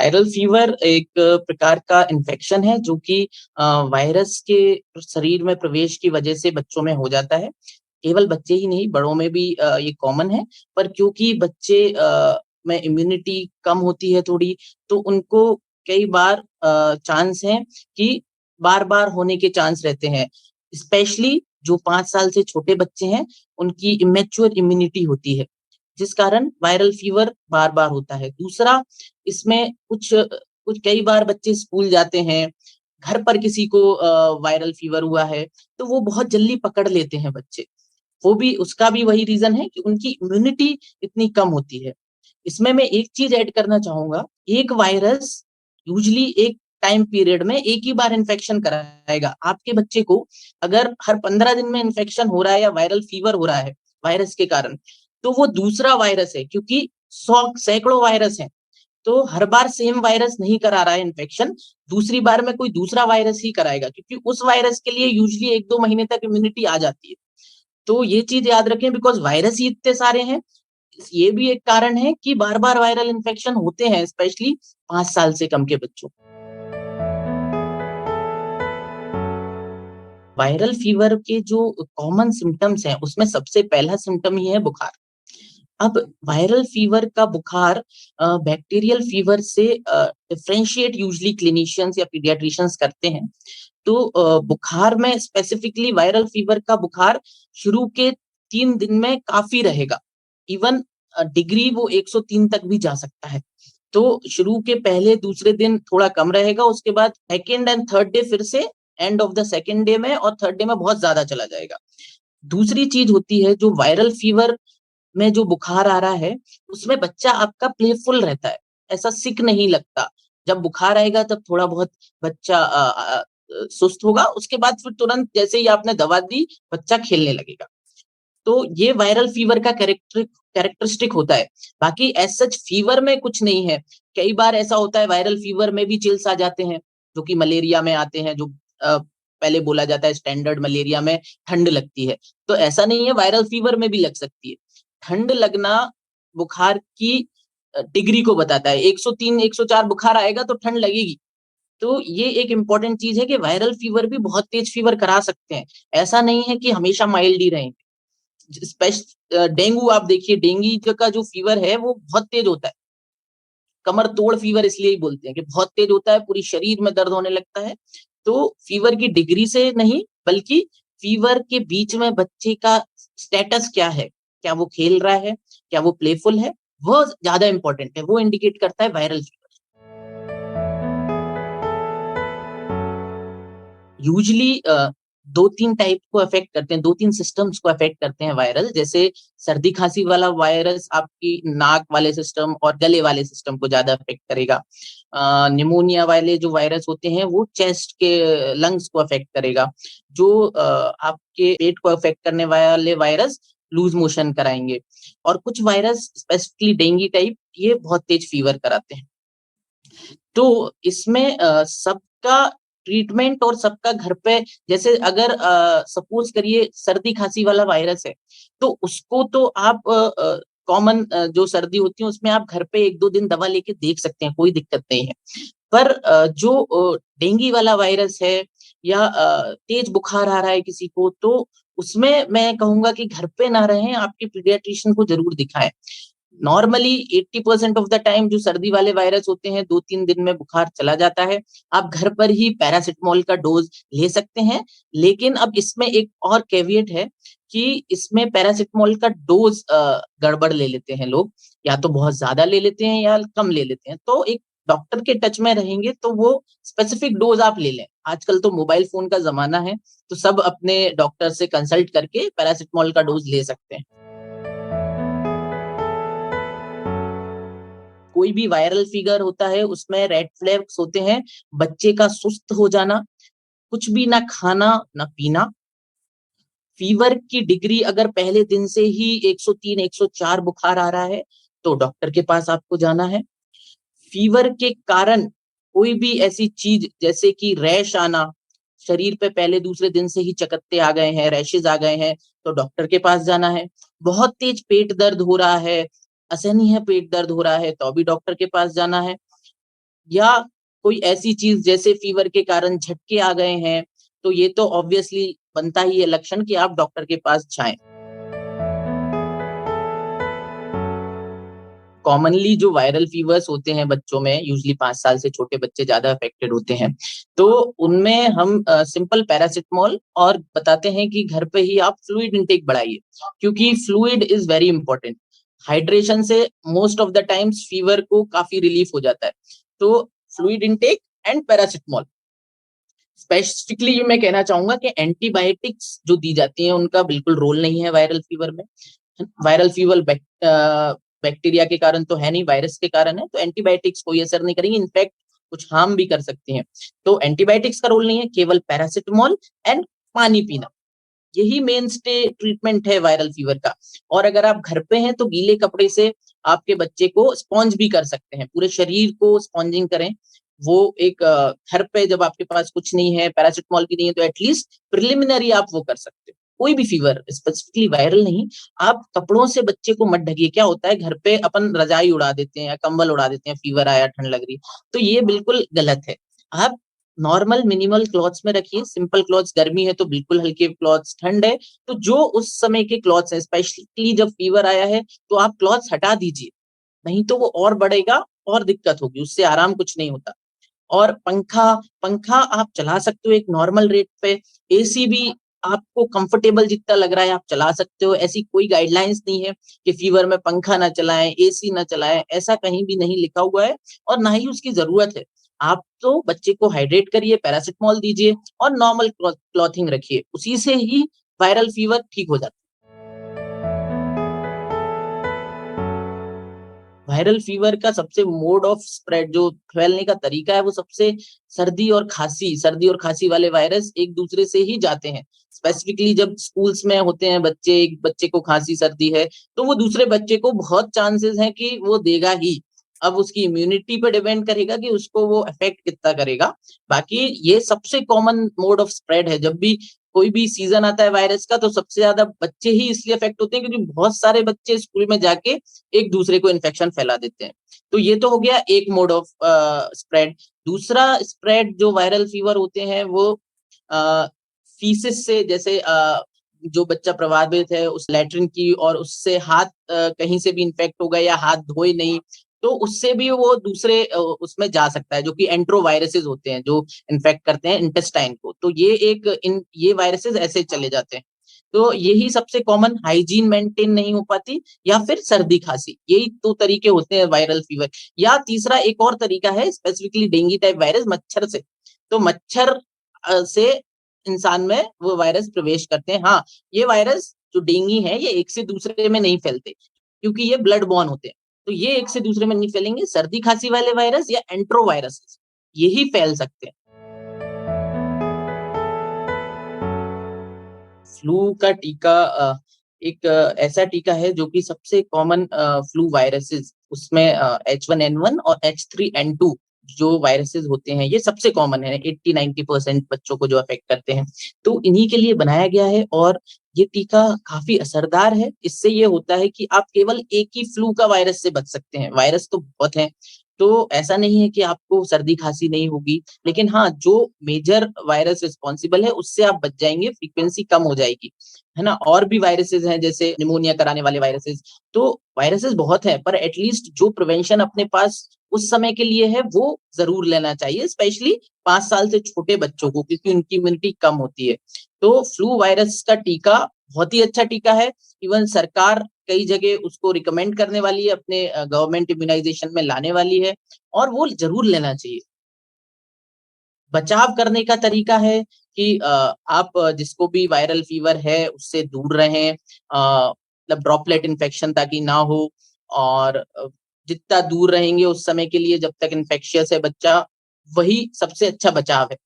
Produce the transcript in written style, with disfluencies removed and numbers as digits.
Viral fever एक प्रकार का इन्फेक्शन है जो कि वायरस के शरीर में प्रवेश की वजह से बच्चों में हो जाता है। केवल बच्चे ही नहीं, बड़ों में भी ये कॉमन है, पर क्योंकि बच्चे में इम्यूनिटी कम होती है थोड़ी, तो उनको कई बार चांस है कि बार-बार होने के चांस रहते हैं। स्पेशली जो 5 साल से छोटे बच्चे हैं, उनकी इमैच्योर इम्यूनिटी होती है, जिस कारण वायरल फीवर बार-बार होता है। दूसरा, इसमें कुछ कई बार बच्चे स्कूल जाते हैं, घर पर किसी को वायरल फीवर हुआ है, तो वो बहुत जल्दी पकड़ लेते हैं बच्चे। वो भी उसका भी वही रीज़न है कि उनकी इम्यूनिटी इतनी कम होती है। इसमें मैं एक चीज़ ऐड करना चाहूँगा, एक वायरस यूजुअली एक टाइम पीरियड में एक ही बार इन्फेक्शन कराएगा। आपके बच्चे को अगर हर 15 दिन में इन्फेक्शन हो रहा है या वायरल फीवर हो रहा है वायरस के कारण, तो वो दूसरा वायरस है, क्योंकि सैकड़ों वायरस हैं। तो हर बार सेम वायरस नहीं करा रहा है इन्फेक्शन, दूसरी बार में कोई दूसरा वायरस ही कराएगा, क्योंकि उस वायरस के लिए यूजुअली 1-2 महीने तक इम्यूनिटी आ जाती है। तो ये चीज़ याद रखें, बिकॉज़ वायरस ही इतने सारे हैं। ये भी एक कारण है कि बार-बार वायरल इन्फेक्शन होते हैं, स्पेशली 5 साल से कम के बच्चों। वायरल फीवर के जो कॉमन सिम्पटम्स हैं, उसमें सबसे पहला सिम्पटम ही है बुखार। अब वायरल फीवर का बुखार बैक्टीरियल फीवर से डिफरेंशिएट यूजुअली क्लिनिशियंस या पीडियाट्रिशियंस करते हैं। तो बुखार में स्पेसिफिकली वायरल फीवर का बुखार शुरू के 3 दिन में काफ़ी रहेगा। इवन डिग्री वो 103 तक भी जा सकता है। तो शुरू के पहले दूसरे दिन थोड़ा कम रहेगा, उसके बाद सेकंड एंड थर्ड डे फिर से end of the second day में और थर्ड डे में बहुत ज़्यादा चला जाएगा। दूसरी चीज़ होती है, जो वायरल फीवर में जो बुखार आ रहा है, उसमें बच्चा आपका प्लेफुल रहता है, ऐसा सिक नहीं लगता। जब बुखार आएगा तब थोड़ा बहुत बच्चा सुस्त होगा, उसके बाद फिर तुरंत जैसे ही आपने दवा दी, बच्चा खेलने लगेगा। तो ये वायरल फीवर का कैरेक्टरिस्टिक होता है। बाकी एज़ सच फीवर में कुछ नहीं है। कई बार ऐसा होता है वायरल फीवर में भी चिल्स आ जाते हैं, जो कि मलेरिया में आते हैं, जो पहले बोला जाता है स्टैंडर्ड मलेरिया में ठंड लगती है। तो ऐसा नहीं है, वायरल फीवर में भी लग सकती है। ठंड लगना बुखार की डिग्री को बताता है। 103, 104 बुखार आएगा तो ठंड लगेगी। तो ये एक इम्पोर्टेंट चीज़ है कि वायरल फीवर भी बहुत तेज़ फीवर करा सकते हैं। ऐसा नहीं है कि हमेशा माइल्ड ही रहेंगे। डेंगू आप देखिए, डेंगू का जो फीवर है वो बहुत तेज़ होता है। कमर तोड़ फीवर इसलिए ही बोलते हैं कि बहुत तेज़ होता है, पूरी शरीर में दर्द होने लगता है। तो फीवर की डिग्री से नहीं, बल्कि फीवर के बीच में बच्चे का स्टेटस क्या है? क्या वो खेल रहा है? क्या वो प्लेफुल है? वो ज़्यादा इम्पोर्टेंट है, वो इंडिकेट करता है वायरल फीवर। यूजुअली 2-3 टाइप को अफ़ेक्ट करते हैं, 2-3 सिस्टम्स को अफ़ेक्ट करते हैं वायरल। जैसे सर्दी-खाँसी वाला वायरस आपकी नाक वाले सिस्टम और गले वाले सिस्टम को ज़्यादा अफ़ेक्ट करेगा। निमोनिया वाले जो वायरस होते हैं, वो चेस्ट के लंग्स को अफ़ेक्ट करेगा। जो आपके पेट को अफ़ेक्ट करने वाले वायरस लूज़ मोशन कराएँगे। और कुछ वायरस स्पेसिफिकली डेंगू टाइप, ये बहुत तेज़ फ़ीवर कराते हैं। तो इसमें सबका ट्रीटमेंट और सबका घर पे, जैसे अगर सपोज़ करिए सर्दी-खाँसी वाला वायरस है, तो उसको तो आप कॉमन जो सर्दी होती है उसमें आप घर पे 1-2 दिन दवा लेके देख सकते हैं, कोई दिक्कत नहीं है। पर जो डेंगू वाला वायरस है या तेज़ बुखार आ रहा है किसी को, तो उसमें मैं कहूँगा कि घर पे ना रहें, आपके पीडियाट्रिशियन को ज़रूर दिखाएँ। नॉर्मली 80% ऑफ द टाइम जो सर्दी वाले वायरस होते हैं, 2-3 दिन में बुखार चला जाता है। आप घर पर ही पैरासिटामोल का डोज़ ले सकते हैं, लेकिन अब इसमें एक और कैवेट है कि इसमें पैरासिटामोल का डोज़ गड़बड़ ले लेते हैं लोग, या तो बहुत ज़्यादा ले लेते हैं या कम ले लेते हैं। तो एक डॉक्टर के टच में रहेंगे तो वो स्पेसिफिक डोज़ आप ले लें। आजकल तो मोबाइल फ़ोन का ज़माना है, तो सब अपने डॉक्टर से कंसल्ट करके पैरासिटामोल का डोज़ ले सकते हैं। कोई भी वायरल फ़ीवर होता है, उसमें रेड फ्लैग्स होते हैं, बच्चे का सुस्त हो जाना, कुछ भी ना खाना, ना पीना, फ़ीवर की डिग्री अगर पहले दिन से ही 103, 104 बुखार आ रहा है, तो डॉक्टर के पास आपको जाना है। फ़ीवर के कारण कोई भी ऐसी चीज़ जैसे कि रैश आना, शरीर पे पहले दूसरे दिन से ही चकत्ते आ गए हैं, रैशेज़ आ गए हैं, तो डॉक्टर के पास जाना है। बहुत तेज़ पेट दर्द हो रहा है, असहनीय पेट दर्द हो रहा है, तो भी डॉक्टर के पास जाना है। या कोई ऐसी चीज जैसे फीवर के कारण झटके आ गए हैं, तो ये तो ऑब्वियसली बनता ही है लक्षण कि आप डॉक्टर के पास जाएं। कॉमनली जो वायरल फीवर्स होते हैं बच्चों में, यूजुअली 5 साल से छोटे बच्चे ज़्यादा अफेक्टेड होते हैं। तो उनमें हम सिंपल पैरासिटामॉल और बताते हैं कि घर पे ही आप फ्लूइड इंटेक बढ़ाइए, क्योंकि fluid is very important. Hydration से most of the times fever को काफ़ी रिलीफ हो जाता है। तो fluid intake and paracetamol. Specifically ये मैं कहना चाहूँगा कि एंटीबायोटिक्स जो दी जाती हैं, उनका बिल्कुल रोल नहीं है वायरल फीवर में। वायरल फीवर बैक्टीरिया के कारण तो है नहीं, वायरस के कारण है, तो एंटीबायोटिक्स कोई असर नहीं करेंगी, इनफैक्ट कुछ हार्म भी कर सकती हैं। तो एंटीबायोटिक्स का रोल नहीं है, केवल पैरासिटामॉल एंड पानी पीना, यही मेन स्टे ट्रीटमेंट है वायरल फीवर का। और अगर आप घर पे हैं तो गीले कपड़े से आपके बच्चे को स्पॉन्ज भी कर सकते हैं, पूरे शरीर को स्पॉन्जिंग करें। वो एक घर पे जब आपके पास कुछ नहीं है, पैरासिटामॉल भी नहीं है, तो एटलीस्ट प्रिलिमिनरी आप वो कर सकते हो। कोई भी फीवर, स्पेसिफिकली वायरल नहीं, आप कपड़ों से बच्चे को मत ढकिए। क्या होता है, घर पे अपन रजाई उड़ा देते हैं या कंबल उड़ा देते हैं, फीवर आया, ठंड लग रही है, तो ये बिल्कुल गलत है। आप नॉर्मल मिनिमल क्लॉथ्स में रखिए, सिंपल क्लॉथ्स, गर्मी है तो बिल्कुल हल्के क्लॉथ्स, ठंड है तो जो उस समय के क्लॉथ्स हैं, स्पेशली जब फीवर आया है तो आप क्लॉथ्स हटा दीजिए, नहीं तो वो और बढ़ेगा और दिक्कत होगी, उससे आराम कुछ नहीं होता। और पंखा पंखा आप चला सकते हो एक नॉर्मल रेट पे, एसी भी आपको कंफर्टेबल जितना लग रहा है आप चला सकते हो। ऐसी कोई गाइडलाइंस नहीं है कि फीवर में पंखा ना चलाएं, एसी ना चलाएं, ऐसा कहीं भी नहीं लिखा हुआ है और ना ही उसकी जरूरत है। आप तो बच्चे को हाइड्रेट करिए, पैरासिटामॉल दीजिए और नॉर्मल क्लॉथिंग रखिए, उसी से ही वायरल फीवर ठीक हो जाता है। वायरल फीवर का सबसे मोड ऑफ स्प्रेड, जो फैलने का तरीका है, वो सबसे सर्दी और खांसी वाले वायरस एक दूसरे से ही जाते हैं। स्पेसिफिकली जब स्कूल्स में होते हैं बच्चे, एक बच्चे को खांसी सर्दी है, तो वो दूसरे बच्चे को बहुत चांसेस हैं कि वो देगा ही। अब उसकी इम्यूनिटी पे डिपेंड करेगा कि उसको वो अफेक्ट कितना करेगा। बाकी ये सबसे कॉमन मोड ऑफ स्प्रेड है। जब भी कोई भी सीजन आता है वायरस का, तो सबसे ज्यादा बच्चे ही इसलिए अफेक्ट होते हैं क्योंकि बहुत सारे बच्चे स्कूल में जाके एक दूसरे को इन्फेक्शन फैला देते हैं। तो ये तो हो गया एक मोड ऑफ स्प्रेड। दूसरा स्प्रेड जो वायरल फीवर होते हैं वो फीसिस से, जैसे जो बच्चा प्रभावित है उस लैट्रिन की, और उससे हाथ कहीं से भी इन्फेक्ट हो गया या हाथ धोए नहीं, तो उससे भी वो दूसरे उसमें जा सकता है, जो कि एंट्रोवायरसेस होते हैं जो इन्फेक्ट करते हैं इंटेस्टाइन को। तो ये वायरसेस ऐसे चले जाते हैं। तो यही सबसे कॉमन, हाइजीन मेंटेन नहीं हो पाती, या फिर सर्दी खांसी, यही 2 तरीके होते हैं वायरल फीवर। या तीसरा एक और तरीका है, स्पेसिफिकली डेंगू टाइप वायरस, मच्छर से। तो मच्छर से इंसान में वो वायरस प्रवेश करते हैं। हाँ, ये वायरस जो डेंगू है, ये एक से दूसरे में नहीं फैलते, क्योंकि ये ब्लड बॉर्न होते हैं। तो ये एक से दूसरे में नहीं फैलेंगे। सर्दी खांसी वाले वायरस या एंट्रोवायरस, यही फैल सकते हैं। फ्लू का टीका एक ऐसा टीका है जो कि सबसे कॉमन फ्लू वायरसेस, उसमें H1N1 और H3N2 जो वायरसेस होते हैं, ये सबसे कॉमन है, 80-90% बच्चों को जो अफेक्ट करते हैं। तो इन्हीं के लिए बनाया गया है और ये टीका काफी असरदार है। इससे ये होता है कि आप केवल एक ही फ्लू का वायरस से बच सकते हैं। वायरस तो बहुत हैं, तो ऐसा नहीं है कि आपको सर्दी खांसी नहीं होगी, लेकिन हाँ, जो मेजर वायरस रिस्पॉन्सिबल है उससे आप बच जाएंगे, फ्रीक्वेंसी कम हो जाएगी, है ना। और भी वायरसेस हैं जैसे निमोनिया कराने वाले वायरसेस। तो वायरसेस बहुत हैं, पर एटलीस्ट जो प्रिवेंशन अपने पास उस समय के लिए है वो जरूर लेना चाहिए, स्पेशली 5 साल से छोटे बच्चों को, क्योंकि उनकी इम्यूनिटी कम होती है। तो फ्लू वायरस का टीका बहुत ही अच्छा टीका है। इवन सरकार कई जगह उसको रिकमेंड करने वाली है, अपने गवर्नमेंट इम्यूनाइजेशन में लाने वाली है, और वो जरूर लेना चाहिए। बचाव करने का तरीका है कि आप जिसको भी वायरल फीवर है उससे दूर रहें, मतलब ड्रॉपलेट इन्फेक्शन ताकि ना हो। और जितना दूर रहेंगे उस समय के लिए जब तक इन्फेक्शियस है बच्चा, वही सबसे अच्छा बचाव है।